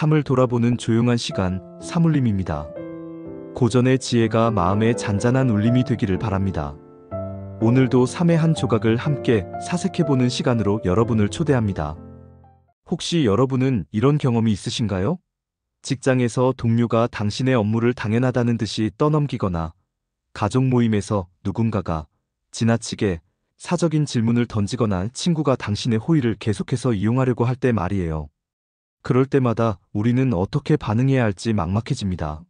삶을 돌아보는 조용한 시간, 사물림입니다. 고전의 지혜가 마음의 잔잔한 울림이 되기를 바랍니다. 오늘도 삶의 한 조각을 함께 사색해보는 시간으로 여러분을 초대합니다. 혹시 여러분은 이런 경험이 있으신가요? 직장에서 동료가 당신의 업무를 당연하다는 듯이 떠넘기거나 가족 모임에서 누군가가 지나치게 사적인 질문을 던지거나 친구가 당신의 호의를 계속해서 이용하려고 할 때 말이에요. 그럴 때마다 우리는 어떻게 반응해야 할지 막막해집니다.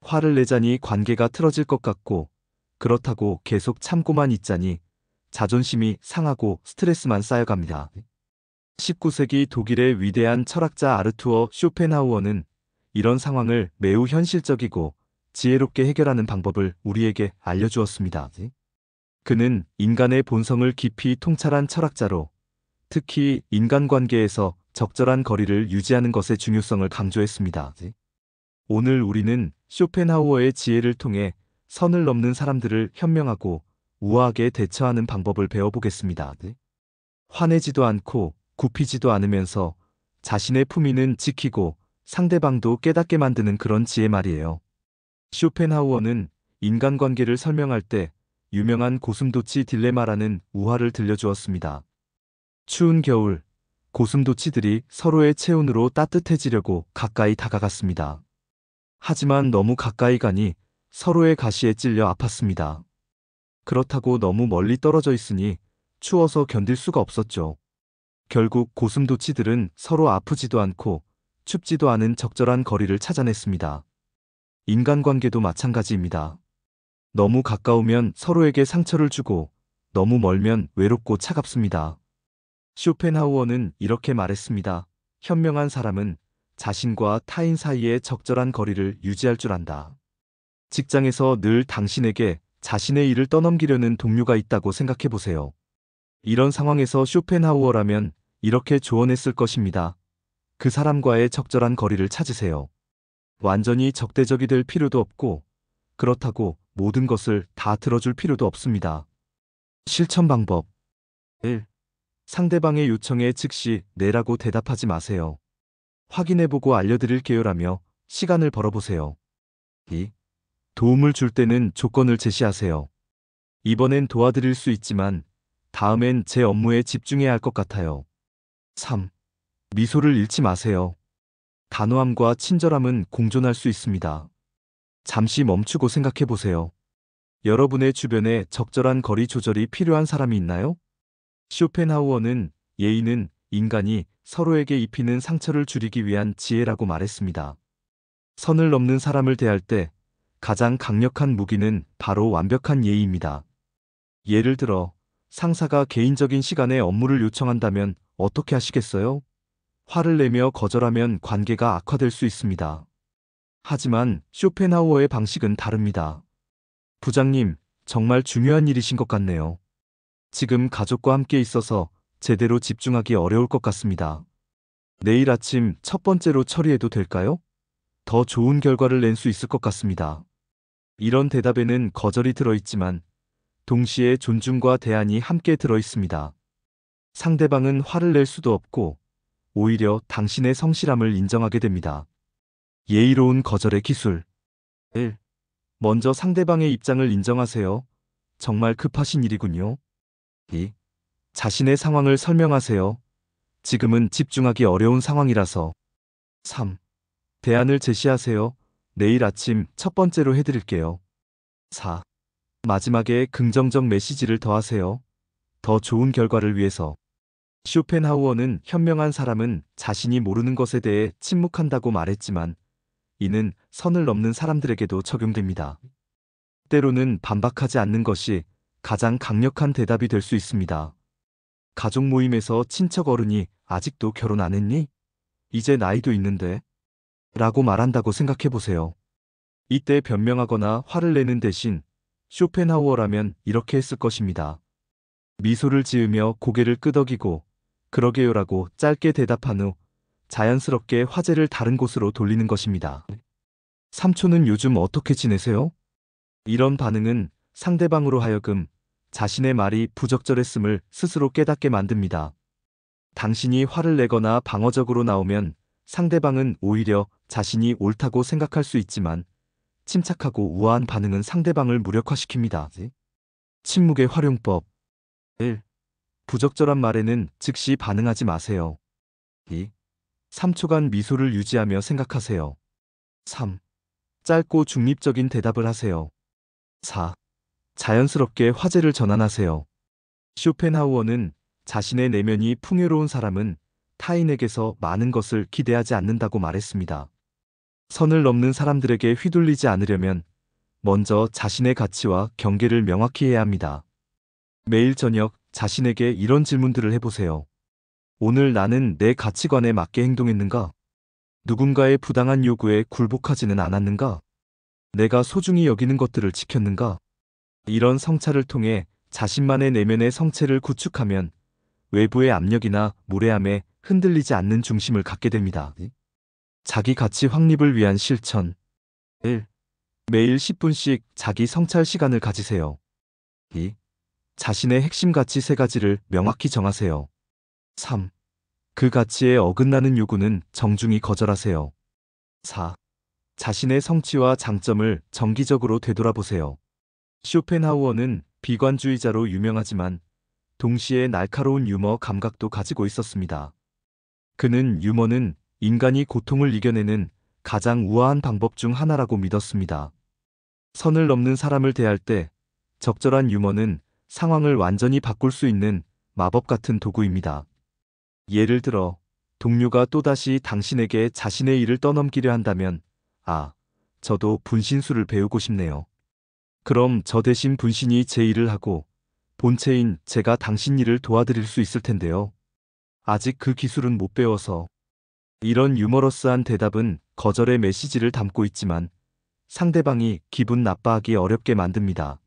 화를 내자니 관계가 틀어질 것 같고, 그렇다고 계속 참고만 있자니 자존심이 상하고 스트레스만 쌓여갑니다. 19세기 독일의 위대한 철학자 아르투어 쇼펜하우어는 이런 상황을 매우 현실적이고 지혜롭게 해결하는 방법을 우리에게 알려주었습니다. 그는 인간의 본성을 깊이 통찰한 철학자로, 특히 인간관계에서 적절한 거리를 유지하는 것의 중요성을 강조했습니다. 오늘 우리는 쇼펜하우어의 지혜를 통해 선을 넘는 사람들을 현명하고 우아하게 대처하는 방법을 배워보겠습니다. 화내지도 않고 굽히지도 않으면서 자신의 품위는 지키고 상대방도 깨닫게 만드는 그런 지혜 말이에요. 쇼펜하우어는 인간관계를 설명할 때 유명한 고슴도치 딜레마라는 우화를 들려주었습니다. 추운 겨울, 고슴도치들이 서로의 체온으로 따뜻해지려고 가까이 다가갔습니다. 하지만 너무 가까이 가니 서로의 가시에 찔려 아팠습니다. 그렇다고 너무 멀리 떨어져 있으니 추워서 견딜 수가 없었죠. 결국 고슴도치들은 서로 아프지도 않고 춥지도 않은 적절한 거리를 찾아냈습니다. 인간관계도 마찬가지입니다. 너무 가까우면 서로에게 상처를 주고 너무 멀면 외롭고 차갑습니다. 쇼펜하우어는 이렇게 말했습니다. 현명한 사람은 자신과 타인 사이에 적절한 거리를 유지할 줄 안다. 직장에서 늘 당신에게 자신의 일을 떠넘기려는 동료가 있다고 생각해 보세요. 이런 상황에서 쇼펜하우어라면 이렇게 조언했을 것입니다. 그 사람과의 적절한 거리를 찾으세요. 완전히 적대적이 될 필요도 없고, 그렇다고 모든 것을 다 들어줄 필요도 없습니다. 실천 방법 1. 상대방의 요청에 즉시 네라고 대답하지 마세요. 확인해보고 알려드릴게요라며 시간을 벌어보세요. 2. 도움을 줄 때는 조건을 제시하세요. 이번엔 도와드릴 수 있지만 다음엔 제 업무에 집중해야 할 것 같아요. 3. 미소를 잃지 마세요. 단호함과 친절함은 공존할 수 있습니다. 잠시 멈추고 생각해보세요. 여러분의 주변에 적절한 거리 조절이 필요한 사람이 있나요? 쇼펜하우어는 예의는 인간이 서로에게 입히는 상처를 줄이기 위한 지혜라고 말했습니다. 선을 넘는 사람을 대할 때 가장 강력한 무기는 바로 완벽한 예의입니다. 예를 들어 상사가 개인적인 시간에 업무를 요청한다면 어떻게 하시겠어요? 화를 내며 거절하면 관계가 악화될 수 있습니다. 하지만 쇼펜하우어의 방식은 다릅니다. 부장님, 정말 중요한 일이신 것 같네요. 지금 가족과 함께 있어서 제대로 집중하기 어려울 것 같습니다. 내일 아침 첫 번째로 처리해도 될까요? 더 좋은 결과를 낼 수 있을 것 같습니다. 이런 대답에는 거절이 들어있지만 동시에 존중과 대안이 함께 들어있습니다. 상대방은 화를 낼 수도 없고 오히려 당신의 성실함을 인정하게 됩니다. 예의로운 거절의 기술 1. 먼저 상대방의 입장을 인정하세요. 정말 급하신 일이군요. 2. 자신의 상황을 설명하세요. 지금은 집중하기 어려운 상황이라서. 3. 대안을 제시하세요. 내일 아침 첫 번째로 해드릴게요. 4. 마지막에 긍정적 메시지를 더하세요. 더 좋은 결과를 위해서. 쇼펜하우어는 현명한 사람은 자신이 모르는 것에 대해 침묵한다고 말했지만 이는 선을 넘는 사람들에게도 적용됩니다. 때로는 반박하지 않는 것이 가장 강력한 대답이 될 수 있습니다. 가족 모임에서 친척 어른이 아직도 결혼 안 했니? 이제 나이도 있는데? 라고 말한다고 생각해 보세요. 이때 변명하거나 화를 내는 대신 쇼펜하우어라면 이렇게 했을 것입니다. 미소를 지으며 고개를 끄덕이고 그러게요라고 짧게 대답한 후 자연스럽게 화제를 다른 곳으로 돌리는 것입니다. 삼촌은 요즘 어떻게 지내세요? 이런 반응은 상대방으로 하여금 자신의 말이 부적절했음을 스스로 깨닫게 만듭니다. 당신이 화를 내거나 방어적으로 나오면 상대방은 오히려 자신이 옳다고 생각할 수 있지만 침착하고 우아한 반응은 상대방을 무력화시킵니다. 침묵의 활용법. 1. 부적절한 말에는 즉시 반응하지 마세요. 2. 3초간 미소를 유지하며 생각하세요. 3. 짧고 중립적인 대답을 하세요. 4. 자연스럽게 화제를 전환하세요. 쇼펜하우어는 자신의 내면이 풍요로운 사람은 타인에게서 많은 것을 기대하지 않는다고 말했습니다. 선을 넘는 사람들에게 휘둘리지 않으려면 먼저 자신의 가치와 경계를 명확히 해야 합니다. 매일 저녁 자신에게 이런 질문들을 해보세요. 오늘 나는 내 가치관에 맞게 행동했는가? 누군가의 부당한 요구에 굴복하지는 않았는가? 내가 소중히 여기는 것들을 지켰는가? 이런 성찰을 통해 자신만의 내면의 성체를 구축하면 외부의 압력이나 무례함에 흔들리지 않는 중심을 갖게 됩니다. 자기 가치 확립을 위한 실천. 1. 매일 10분씩 자기 성찰 시간을 가지세요. 2. 자신의 핵심 가치 3가지를 명확히 정하세요. 3. 그 가치에 어긋나는 요구는 정중히 거절하세요. 4. 자신의 성취와 장점을 정기적으로 되돌아보세요. 쇼펜하우어는 비관주의자로 유명하지만 동시에 날카로운 유머 감각도 가지고 있었습니다. 그는 유머는 인간이 고통을 이겨내는 가장 우아한 방법 중 하나라고 믿었습니다. 선을 넘는 사람을 대할 때 적절한 유머는 상황을 완전히 바꿀 수 있는 마법 같은 도구입니다. 예를 들어 동료가 또다시 당신에게 자신의 일을 떠넘기려 한다면 저도 분신술을 배우고 싶네요. 그럼 저 대신 분신이 제 일을 하고 본체인 제가 당신 일을 도와드릴 수 있을 텐데요. 아직 그 기술은 못 배워서. 이런 유머러스한 대답은 거절의 메시지를 담고 있지만 상대방이 기분 나빠하기 어렵게 만듭니다.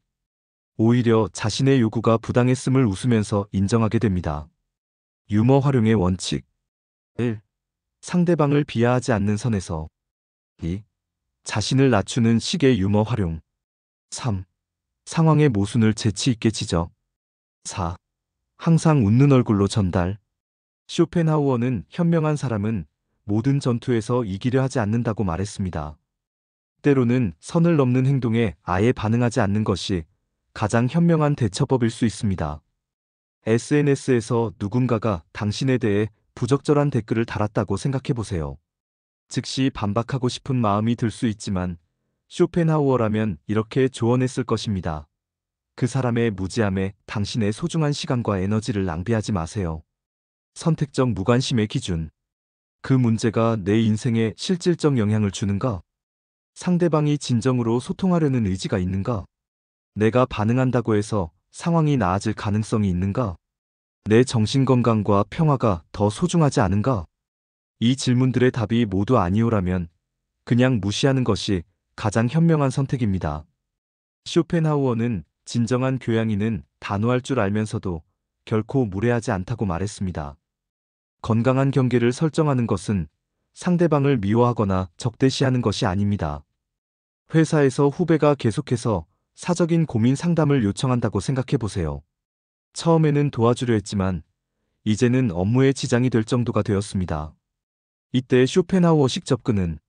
오히려 자신의 요구가 부당했음을 웃으면서 인정하게 됩니다. 유머 활용의 원칙. 1. 상대방을 비하하지 않는 선에서. 2. 자신을 낮추는 식의 유머 활용. 3. 상황의 모순을 재치 있게 지적. 4. 항상 웃는 얼굴로 전달. 쇼펜하우어는 현명한 사람은 모든 전투에서 이기려 하지 않는다고 말했습니다. 때로는 선을 넘는 행동에 아예 반응하지 않는 것이 가장 현명한 대처법일 수 있습니다. SNS에서 누군가가 당신에 대해 부적절한 댓글을 달았다고 생각해보세요. 즉시 반박하고 싶은 마음이 들 수 있지만 쇼펜하우어라면 이렇게 조언했을 것입니다. 그 사람의 무지함에 당신의 소중한 시간과 에너지를 낭비하지 마세요. 선택적 무관심의 기준. 그 문제가 내 인생에 실질적 영향을 주는가? 상대방이 진정으로 소통하려는 의지가 있는가? 내가 반응한다고 해서 상황이 나아질 가능성이 있는가? 내 정신건강과 평화가 더 소중하지 않은가? 이 질문들의 답이 모두 아니오라면 그냥 무시하는 것이 가장 현명한 선택입니다. 쇼펜하우어는 진정한 교양인은 단호할 줄 알면서도 결코 무례하지 않다고 말했습니다. 건강한 경계를 설정하는 것은 상대방을 미워하거나 적대시하는 것이 아닙니다. 회사에서 후배가 계속해서 사적인 고민 상담을 요청한다고 생각해 보세요. 처음에는 도와주려 했지만 이제는 업무에 지장이 될 정도가 되었습니다. 이때 쇼펜하우어식 접근은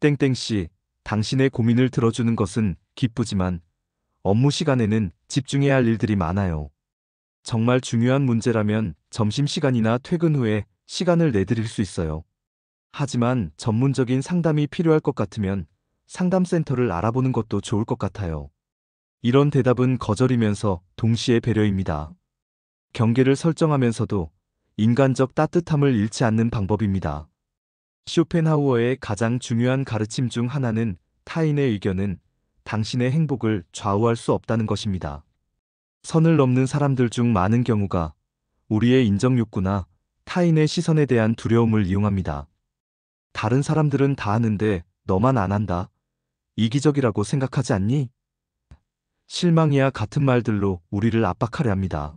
땡땡씨, 당신의 고민을 들어주는 것은 기쁘지만 업무 시간에는 집중해야 할 일들이 많아요. 정말 중요한 문제라면 점심시간이나 퇴근 후에 시간을 내드릴 수 있어요. 하지만 전문적인 상담이 필요할 것 같으면 상담센터를 알아보는 것도 좋을 것 같아요. 이런 대답은 거절이면서 동시에 배려입니다. 경계를 설정하면서도 인간적 따뜻함을 잃지 않는 방법입니다. 쇼펜하우어의 가장 중요한 가르침 중 하나는 타인의 의견은 당신의 행복을 좌우할 수 없다는 것입니다. 선을 넘는 사람들 중 많은 경우가 우리의 인정욕구나 타인의 시선에 대한 두려움을 이용합니다. 다른 사람들은 다 하는데 너만 안 한다. 이기적이라고 생각하지 않니? 실망이야 같은 말들로 우리를 압박하려 합니다.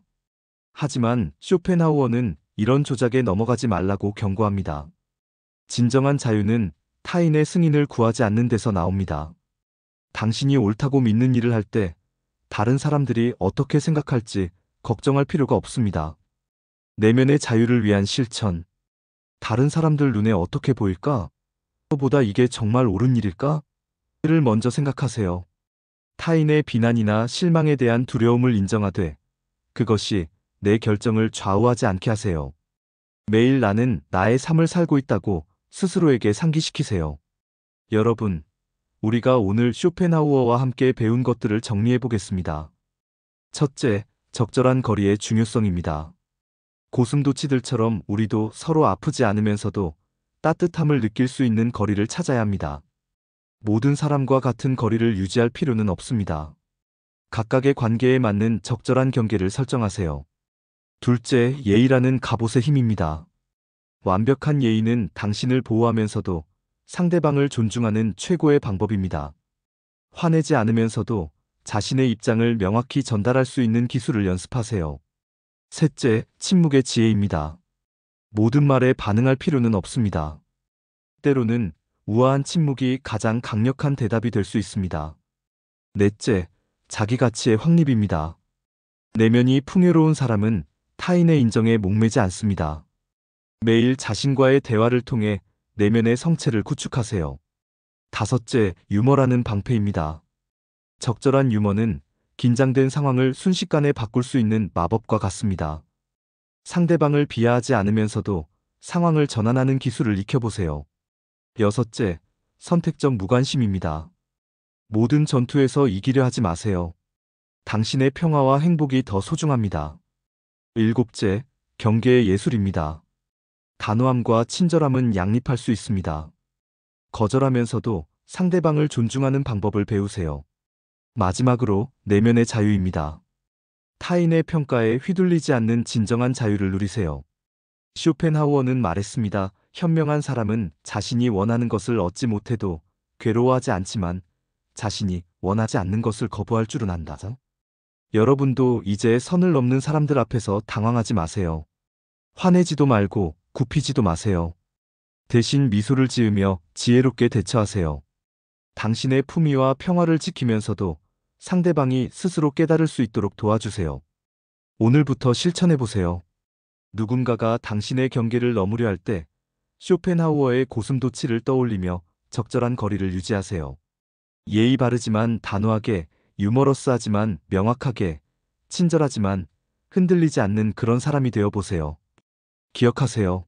하지만 쇼펜하우어는 이런 조작에 넘어가지 말라고 경고합니다. 진정한 자유는 타인의 승인을 구하지 않는 데서 나옵니다. 당신이 옳다고 믿는 일을 할 때 다른 사람들이 어떻게 생각할지 걱정할 필요가 없습니다. 내면의 자유를 위한 실천. 다른 사람들 눈에 어떻게 보일까? 보다 이게 정말 옳은 일일까? 를 먼저 생각하세요. 타인의 비난이나 실망에 대한 두려움을 인정하되 그것이 내 결정을 좌우하지 않게 하세요. 매일 나는 나의 삶을 살고 있다고 스스로에게 상기시키세요. 여러분, 우리가 오늘 쇼펜하우어와 함께 배운 것들을 정리해 보겠습니다. 첫째, 적절한 거리의 중요성입니다. 고슴도치들처럼 우리도 서로 아프지 않으면서도 따뜻함을 느낄 수 있는 거리를 찾아야 합니다. 모든 사람과 같은 거리를 유지할 필요는 없습니다. 각각의 관계에 맞는 적절한 경계를 설정하세요. 둘째, 예의라는 갑옷의 힘입니다. 완벽한 예의는 당신을 보호하면서도 상대방을 존중하는 최고의 방법입니다. 화내지 않으면서도 자신의 입장을 명확히 전달할 수 있는 기술을 연습하세요. 셋째, 침묵의 지혜입니다. 모든 말에 반응할 필요는 없습니다. 때로는 우아한 침묵이 가장 강력한 대답이 될 수 있습니다. 넷째, 자기 가치의 확립입니다. 내면이 풍요로운 사람은 타인의 인정에 목매지 않습니다. 매일 자신과의 대화를 통해 내면의 성체를 구축하세요. 다섯째, 유머라는 방패입니다. 적절한 유머는 긴장된 상황을 순식간에 바꿀 수 있는 마법과 같습니다. 상대방을 비하하지 않으면서도 상황을 전환하는 기술을 익혀보세요. 여섯째, 선택적 무관심입니다. 모든 전투에서 이기려 하지 마세요. 당신의 평화와 행복이 더 소중합니다. 일곱째, 경계의 예술입니다. 단호함과 친절함은 양립할 수 있습니다. 거절하면서도 상대방을 존중하는 방법을 배우세요. 마지막으로 내면의 자유입니다. 타인의 평가에 휘둘리지 않는 진정한 자유를 누리세요. 쇼펜하우어는 말했습니다. 현명한 사람은 자신이 원하는 것을 얻지 못해도 괴로워하지 않지만 자신이 원하지 않는 것을 거부할 줄은 안다. 여러분도 이제 선을 넘는 사람들 앞에서 당황하지 마세요. 화내지도 말고 굽히지도 마세요. 대신 미소를 지으며 지혜롭게 대처하세요. 당신의 품위와 평화를 지키면서도 상대방이 스스로 깨달을 수 있도록 도와주세요. 오늘부터 실천해보세요. 누군가가 당신의 경계를 넘으려 할 때 쇼펜하우어의 고슴도치를 떠올리며 적절한 거리를 유지하세요. 예의 바르지만 단호하게, 유머러스하지만 명확하게, 친절하지만 흔들리지 않는 그런 사람이 되어보세요. 기억하세요.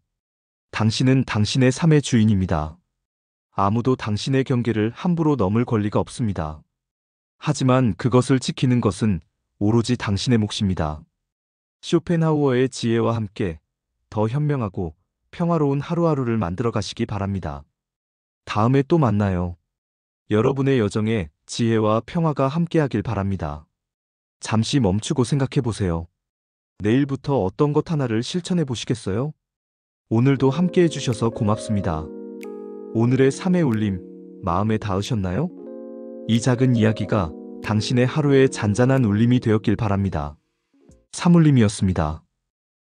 당신은 당신의 삶의 주인입니다. 아무도 당신의 경계를 함부로 넘을 권리가 없습니다. 하지만 그것을 지키는 것은 오로지 당신의 몫입니다. 쇼펜하우어의 지혜와 함께 더 현명하고 평화로운 하루하루를 만들어 가시기 바랍니다. 다음에 또 만나요. 여러분의 여정에 지혜와 평화가 함께하길 바랍니다. 잠시 멈추고 생각해 보세요. 내일부터 어떤 것 하나를 실천해 보시겠어요? 오늘도 함께 해주셔서 고맙습니다. 오늘의 삶의 울림, 마음에 닿으셨나요? 이 작은 이야기가 당신의 하루의 잔잔한 울림이 되었길 바랍니다. 삼울림이었습니다.